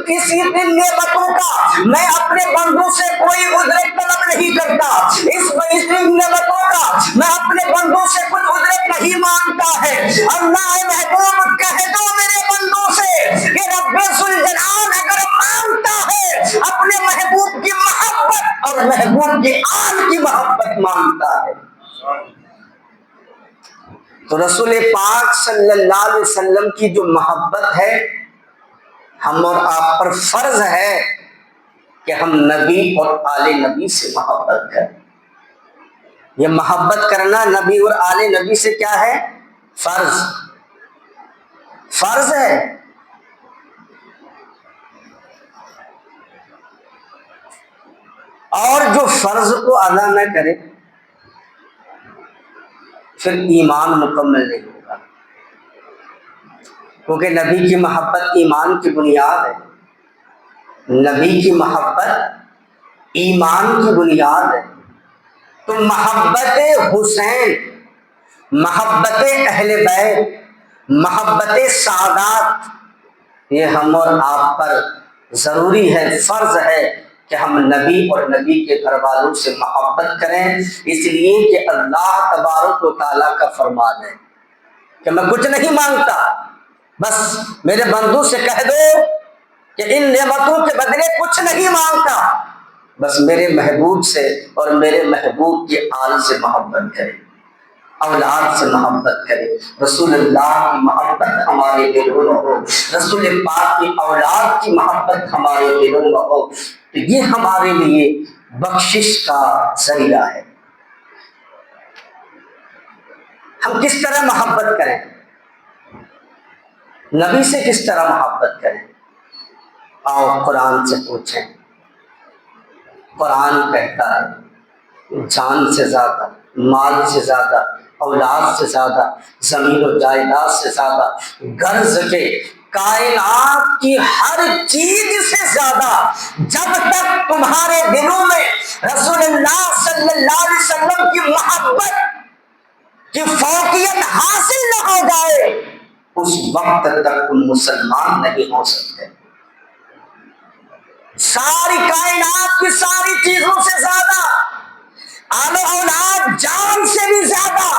کسی دن نعمتوں کا میں اپنے بندوں سے کوئی اجرت طلب نہیں کرتا، اس نعمتوں کا میں اپنے بندوں سے کچھ اجرت نہیں مانگتا ہے۔ اللہ محبوب کہہ دو میرے بندوں سے کہ رب ذوالجلال اگر مانگتا ہے اپنے محبوب کی محبت اور محبوب کی آل کی محبت مانگتا ہے۔ تو رسول پاک صلی اللہ علیہ وسلم کی جو محبت ہے ہم اور آپ پر فرض ہے کہ ہم نبی اور آل نبی سے محبت کریں۔ یہ محبت کرنا نبی اور آل نبی سے کیا ہے؟ فرض ہے۔ اور جو فرض کو ادا نہ کرے پھر ایمان مکمل نہیں ہوگا، کیونکہ نبی کی محبت ایمان کی بنیاد ہے، نبی کی محبت ایمان کی بنیاد ہے۔ تو محبت حسین، محبت اہل بیت، محبت سعادات، یہ ہم اور آپ پر ضروری ہے، فرض ہے کہ ہم نبی اور نبی کے گھر والوں سے محبت کریں، اس لیے کہ اللہ تبارک و تعالیٰ کا فرمان ہے کہ میں کچھ نہیں مانگتا، بس میرے بندوں سے کہہ دو کہ ان نعمتوں کے بدلے کچھ نہیں مانگتا، بس میرے محبوب سے اور میرے محبوب کی آل سے محبت کرے، اولاد سے محبت کرے، رسول اللہ کی محبت ہمارے دلوں میں ہو، رسول پاک کی اولاد کی محبت ہمارے دلوں میں ہو، تو یہ ہمارے لیے بخشش کا ذریعہ ہے۔ ہم کس طرح محبت کریں؟ نبی سے کس طرح محبت کریں؟ آؤ قرآن سے پوچھیں۔ قرآن کہتا ہے جان سے زیادہ، مال سے زیادہ، اولاد سے زیادہ، زمین و جائیداد سے زیادہ، غرض کے کائنات کی ہر چیز سے زیادہ، جب تک تمہارے دلوں میں رسول اللہ صلی اللہ علیہ وسلم کی محبت کی فوقیت حاصل نہ ہو جائے اس وقت تک تم مسلمان نہیں ہو سکتے۔ ساری کائنات کی ساری چیزوں سے زیادہ، آل و اولاد جان سے بھی زیادہ،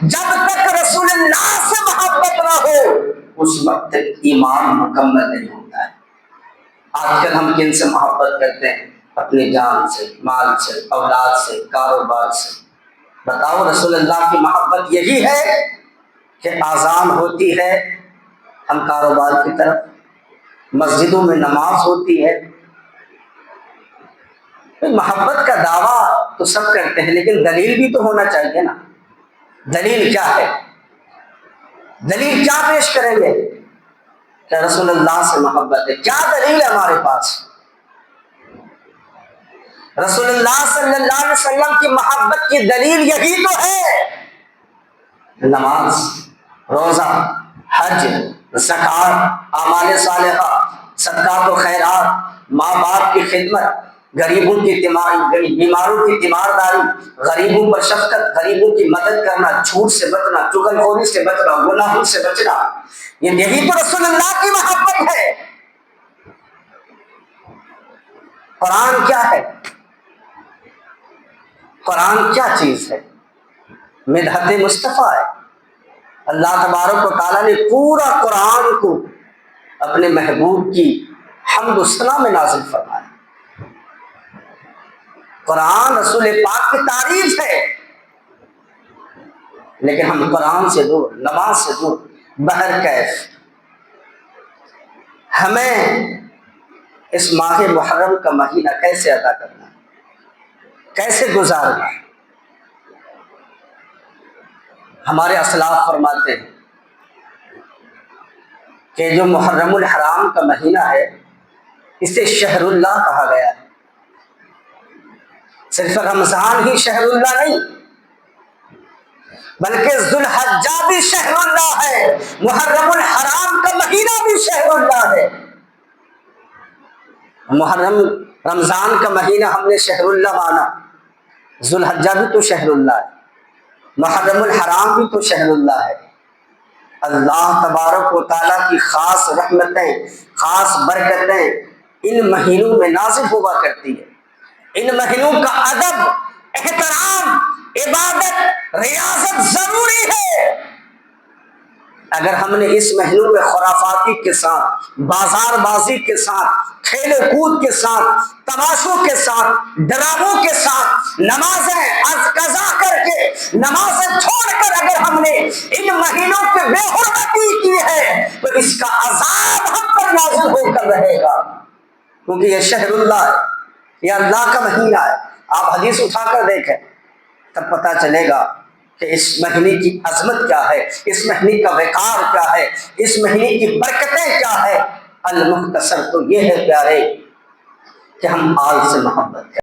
جب تک رسول اللہ سے محبت نہ ہو اس وقت تک ایمان مکمل نہیں ہوتا ہے۔ آج کل ہم کن سے محبت کرتے ہیں؟ اپنی جان سے، مال سے، اولاد سے، کاروبار سے۔ بتاؤ رسول اللہ کی محبت یہی ہے کہ اذان ہوتی ہے ہم کاروبار کی طرف، مسجدوں میں نماز ہوتی ہے، محبت کا دعویٰ تو سب کرتے ہیں لیکن دلیل بھی تو ہونا چاہیے نا۔ دلیل کیا ہے؟ دلیل کیا پیش کریں گے کہ رسول اللہ سے محبت ہے؟ کیا دلیل ہے ہمارے پاس؟ رسول اللہ صلی اللہ علیہ وسلم کی محبت کی دلیل یہی تو ہے، نماز، روزہ، حج، زکوٰۃ، اعمال صالحہ، صدقات و خیرات، ماں باپ کی خدمت، غریبوں کی بیماروں کی تیمارداری، غریبوں پر شفقت، غریبوں کی مدد کرنا، جھوٹ سے بچنا، چغل خوری سے بچنا، گناہوں سے بچنا، یہی تو رسول اللہ کی محبت ہے۔ قرآن کیا ہے؟ قرآن کیا چیز ہے؟ مدحت مصطفیٰ ہے۔ اللہ تبارک و تعالیٰ نے پورا قرآن کو اپنے محبوب کی حمد و ثنا میں نازل فرمایا۔ قرآن رسول پاک کی تعریف ہے، لیکن ہم قرآن سے دور، نماز سے دور، بہرکیف ہمیں اس ماہ محرم کا مہینہ کیسے ادا کرنا ہے، کیسے گزارنا ہے؟ ہمارے اسلاف فرماتے ہیں کہ جو محرم الحرام کا مہینہ ہے اسے شہر اللہ کہا گیا ہے۔ صرف رمضان ہی شہر اللہ نہیں بلکہ ذوالحجہ بھی شہر اللہ ہے، محرم الحرام کا مہینہ بھی شہر اللہ ہے۔ محرم رمضان کا مہینہ ہم نے شہر اللہ مانا، ذوالحجہ بھی تو شہر اللہ ہے، محرم الحرام بھی تو شہر اللہ ہے۔ اللہ تبارک و تعالیٰ کی خاص رحمتیں، خاص برکتیں ان مہینوں میں نازل ہوا کرتی ہے۔ ان مہینوں کا ادب، احترام، عبادت، ریاضت ضروری ہے۔ اگر ہم نے اس مہینوں میں خرافاتی کے ساتھ، بازار بازی کے ساتھ، کھیل کود کے ساتھ، تماشوں کے ساتھ، ڈراموں کے ساتھ نمازیں قضا کر کے، نمازیں چھوڑ کر اگر ہم نے ان مہینوں پہ بے حرمتی کی ہے تو اس کا عذاب ہم پر نازل ہو کر رہے گا، کیونکہ یہ شہر اللہ ہے، یہ اللہ کا مہینہ ہے۔ آپ حدیث اٹھا کر دیکھیں تب پتہ چلے گا کہ اس مہینے کی عظمت کیا ہے، اس مہینے کا وقار کیا ہے، اس مہینے کی برکتیں کیا ہے۔ المختصر تو یہ ہے پیارے کہ ہم آل سے محبت کریں۔